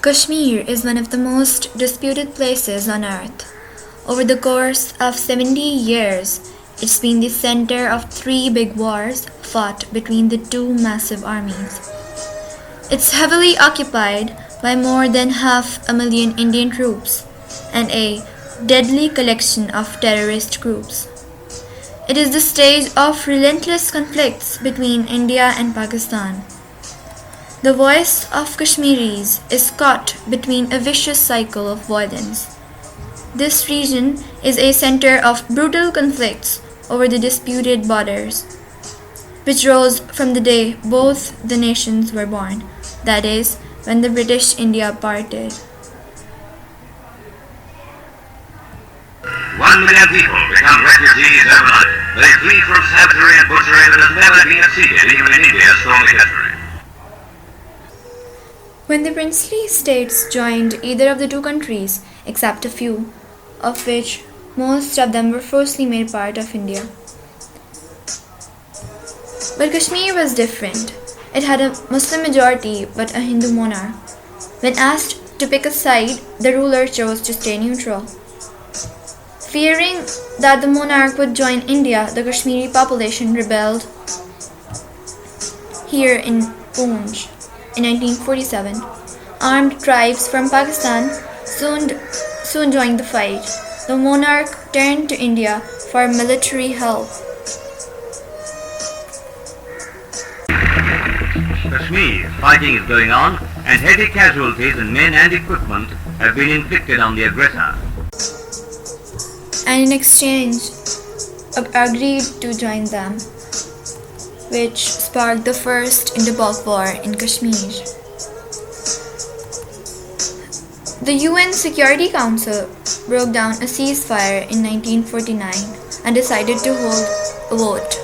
Kashmir is one of the most disputed places on earth. Over the course of 70 years, it's been the center of three big wars fought between the two massive armies. It's heavily occupied by more than 500,000 Indian troops and a deadly collection of terrorist groups. It is the stage of relentless conflicts between India and Pakistan. The voice of Kashmiris is caught between a vicious cycle of violence. This region is a center of brutal conflicts over the disputed borders, which rose from the day both the nations were born, that is, when the British India parted. 1 million people become refugees overnight. They flee from savagery and butchery that has never been exceeded even in India's stormy history. When the princely states joined either of the two countries, except a few, of which most of them were forcibly made part of India. But Kashmir was different. It had a Muslim majority but a Hindu monarch. When asked to pick a side, the ruler chose to stay neutral. Fearing that the monarch would join India, the Kashmiri population rebelled here in Poonch in 1947. Armed tribes from Pakistan soon joined the fight. The monarch turned to India for military help. Kashmir, fighting is going on and heavy casualties in men and equipment have been inflicted on the aggressor. And in exchange agreed to join them, which sparked the first Indo-Pak War in Kashmir. The UN Security Council broke down a ceasefire in 1949 and decided to hold a vote.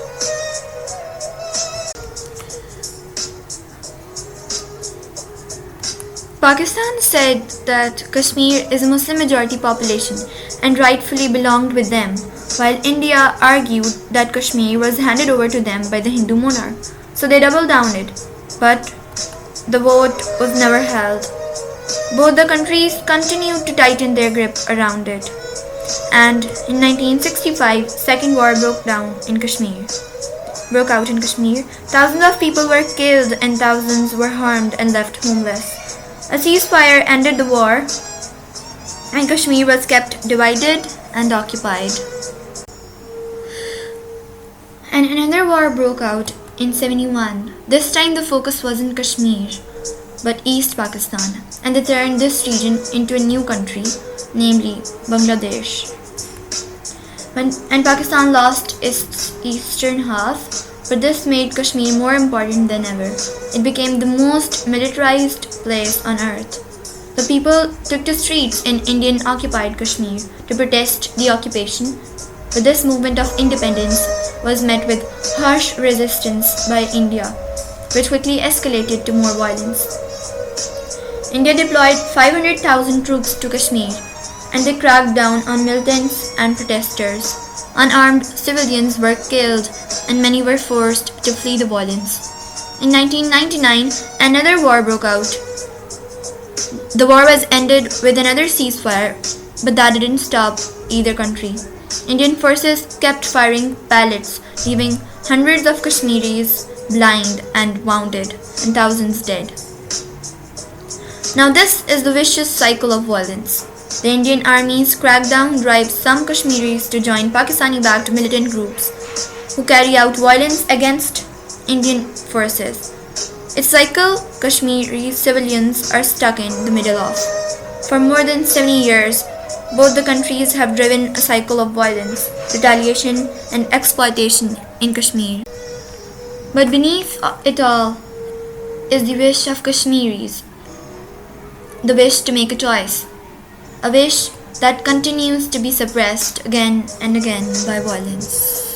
Pakistan said that Kashmir is a Muslim majority population and rightfully belonged with them, while India argued that Kashmir was handed over to them by the Hindu monarch. So they doubled down it, but the vote was never held. Both the countries continued to tighten their grip around it. And in 1965, Second War broke out in Kashmir. Thousands of people were killed and thousands were harmed and left homeless. A ceasefire ended the war, and Kashmir was kept divided and occupied. And another war broke out in 71. This time the focus wasn't Kashmir, but East Pakistan, and they turned this region into a new country, namely Bangladesh. And Pakistan lost its eastern half, but this made Kashmir more important than ever. It became the most militarized place on earth. The people took to streets in Indian-occupied Kashmir to protest the occupation, but this movement of independence was met with harsh resistance by India, which quickly escalated to more violence. India deployed 500,000 troops to Kashmir, and they cracked down on militants and protesters. Unarmed civilians were killed, and many were forced to flee the violence. In 1999, another war broke out. The war was ended with another ceasefire, but that didn't stop either country. Indian forces kept firing pellets, leaving hundreds of Kashmiris blind and wounded, and thousands dead. Now this is the vicious cycle of violence. The Indian army's crackdown drives some Kashmiris to join Pakistani-backed militant groups who carry out violence against Indian forces. Its cycle, Kashmiri civilians are stuck in the middle of. For more than 70 years, both the countries have driven a cycle of violence, retaliation, and exploitation in Kashmir. But beneath it all is the wish of Kashmiris, the wish to make a choice, a wish that continues to be suppressed again and again by violence.